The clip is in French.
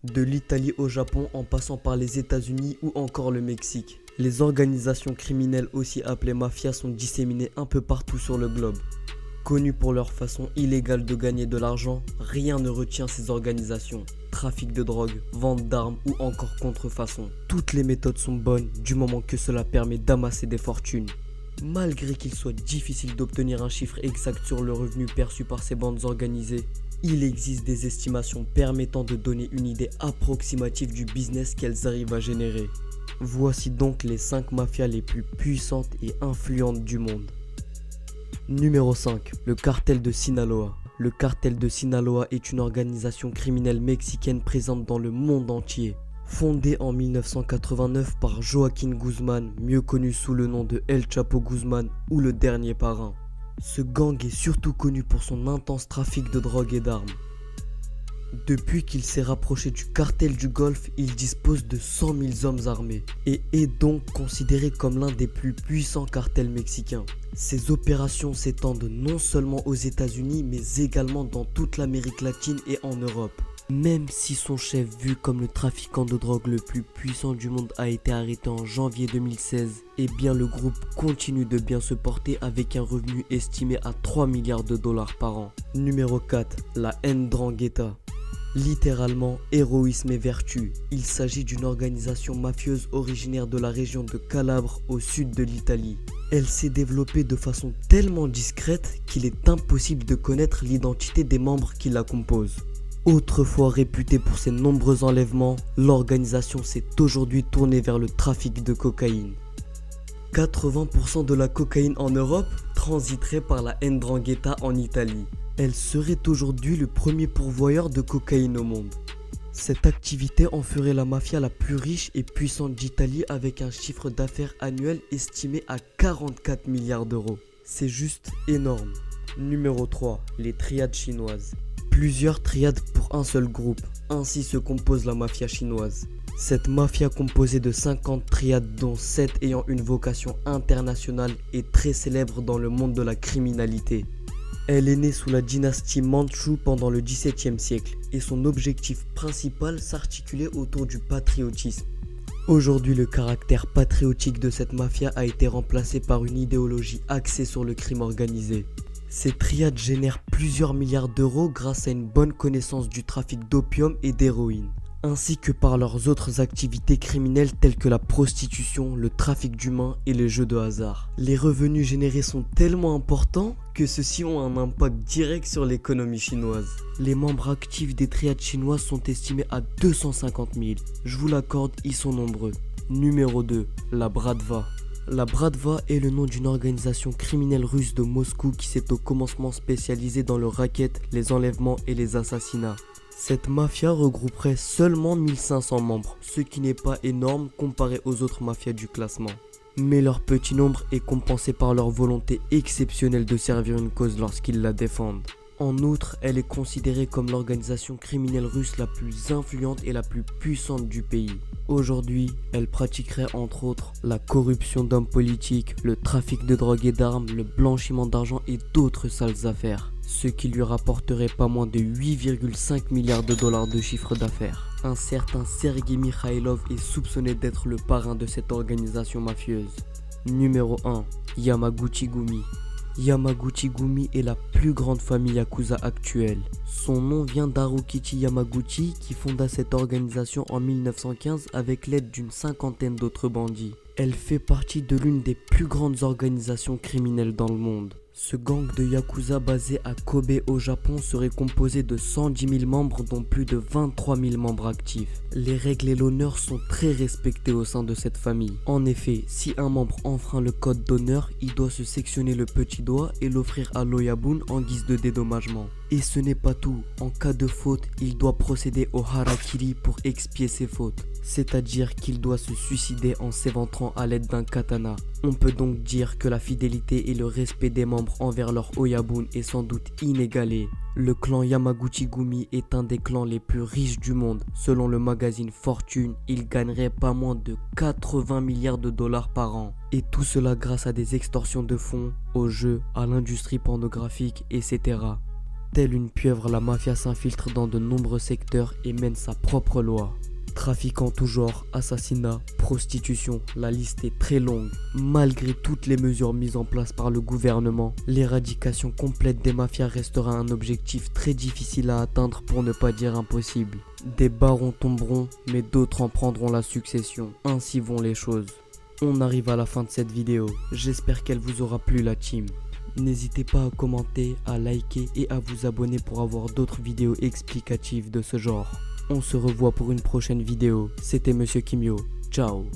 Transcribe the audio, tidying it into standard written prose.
De l'Italie au Japon en passant par les États-Unis ou encore le Mexique. Les organisations criminelles aussi appelées mafias sont disséminées un peu partout sur le globe. Connues pour leur façon illégale de gagner de l'argent, rien ne retient ces organisations. Trafic de drogue, vente d'armes ou encore contrefaçon. Toutes les méthodes sont bonnes du moment que cela permet d'amasser des fortunes. Malgré qu'il soit difficile d'obtenir un chiffre exact sur le revenu perçu par ces bandes organisées, il existe des estimations permettant de donner une idée approximative du business qu'elles arrivent à générer. Voici donc les 5 mafias les plus puissantes et influentes du monde. Numéro 5. Le cartel de Sinaloa. Le cartel de Sinaloa est une organisation criminelle mexicaine présente dans le monde entier. Fondée en 1989 par Joaquín Guzmán, mieux connu sous le nom de El Chapo Guzmán ou le dernier parrain. Ce gang est surtout connu pour son intense trafic de drogue et d'armes. Depuis qu'il s'est rapproché du cartel du Golfe, il dispose de 100 000 hommes armés et est donc considéré comme l'un des plus puissants cartels mexicains. Ses opérations s'étendent non seulement aux États-Unis mais également dans toute l'Amérique latine et en Europe. Même si son chef, vu comme le trafiquant de drogue le plus puissant du monde, a été arrêté en janvier 2016, eh bien le groupe continue de bien se porter avec un revenu estimé à 3 milliards de dollars par an. Numéro 4. La Ndrangheta. Littéralement, héroïsme et vertu. Il s'agit d'une organisation mafieuse originaire de la région de Calabre au sud de l'Italie. Elle s'est développée de façon tellement discrète qu'il est impossible de connaître l'identité des membres qui la composent. Autrefois réputée pour ses nombreux enlèvements, l'organisation s'est aujourd'hui tournée vers le trafic de cocaïne. 80% de la cocaïne en Europe transiterait par la Ndrangheta en Italie. Elle serait aujourd'hui le premier pourvoyeur de cocaïne au monde. Cette activité en ferait la mafia la plus riche et puissante d'Italie avec un chiffre d'affaires annuel estimé à 44 milliards d'euros. C'est juste énorme. Numéro 3. Les triades chinoises. Plusieurs triades pour un seul groupe, ainsi se compose la mafia chinoise. Cette mafia composée de 50 triades dont 7 ayant une vocation internationale est très célèbre dans le monde de la criminalité. Elle est née sous la dynastie Mandchoue pendant le XVIIe siècle et son objectif principal s'articulait autour du patriotisme. Aujourd'hui, le caractère patriotique de cette mafia a été remplacé par une idéologie axée sur le crime organisé. Ces triades génèrent plusieurs milliards d'euros grâce à une bonne connaissance du trafic d'opium et d'héroïne, ainsi que par leurs autres activités criminelles telles que la prostitution, le trafic d'humains et les jeux de hasard. Les revenus générés sont tellement importants que ceux-ci ont un impact direct sur l'économie chinoise. Les membres actifs des triades chinoises sont estimés à 250 000. Je vous l'accorde, ils sont nombreux. Numéro 2. La Bratva. La Bratva est le nom d'une organisation criminelle russe de Moscou qui s'est au commencement spécialisée dans le racket, les enlèvements et les assassinats. Cette mafia regrouperait seulement 1500 membres, ce qui n'est pas énorme comparé aux autres mafias du classement. Mais leur petit nombre est compensé par leur volonté exceptionnelle de servir une cause lorsqu'ils la défendent. En outre, elle est considérée comme l'organisation criminelle russe la plus influente et la plus puissante du pays. Aujourd'hui, elle pratiquerait entre autres la corruption d'hommes politiques, le trafic de drogue et d'armes, le blanchiment d'argent et d'autres sales affaires. Ce qui lui rapporterait pas moins de 8,5 milliards de dollars de chiffre d'affaires. Un certain Sergei Mikhailov est soupçonné d'être le parrain de cette organisation mafieuse. Numéro 1. Yamaguchi-gumi. Yamaguchi-gumi est la plus grande famille yakuza actuelle. Son nom vient d'Harukichi Yamaguchi qui fonda cette organisation en 1915 avec l'aide d'une cinquantaine d'autres bandits. Elle fait partie de l'une des plus grandes organisations criminelles dans le monde. Ce gang de yakuza basé à Kobe au Japon serait composé de 110 000 membres dont plus de 23 000 membres actifs. Les règles et l'honneur sont très respectés au sein de cette famille. En effet, si un membre enfreint le code d'honneur, il doit se sectionner le petit doigt et l'offrir à l'Oyabun en guise de dédommagement. Et ce n'est pas tout, en cas de faute, il doit procéder au harakiri pour expier ses fautes. C'est-à-dire qu'il doit se suicider en s'éventrant à l'aide d'un katana. On peut donc dire que la fidélité et le respect des membres envers leur Oyabun est sans doute inégalé. Le clan Yamaguchi-gumi est un des clans les plus riches du monde. Selon le magazine Fortune, il gagnerait pas moins de 80 milliards de dollars par an. Et tout cela grâce à des extorsions de fonds, aux jeux, à l'industrie pornographique, etc. Telle une pieuvre, la mafia s'infiltre dans de nombreux secteurs et mène sa propre loi. Trafic en tout genre, assassinat, prostitution, la liste est très longue. Malgré toutes les mesures mises en place par le gouvernement, l'éradication complète des mafias restera un objectif très difficile à atteindre pour ne pas dire impossible. Des barons tomberont, mais d'autres en prendront la succession. Ainsi vont les choses. On arrive à la fin de cette vidéo. J'espère qu'elle vous aura plu la team. N'hésitez pas à commenter, à liker et à vous abonner pour avoir d'autres vidéos explicatives de ce genre. On se revoit pour une prochaine vidéo. C'était Monsieur Kimio. Ciao.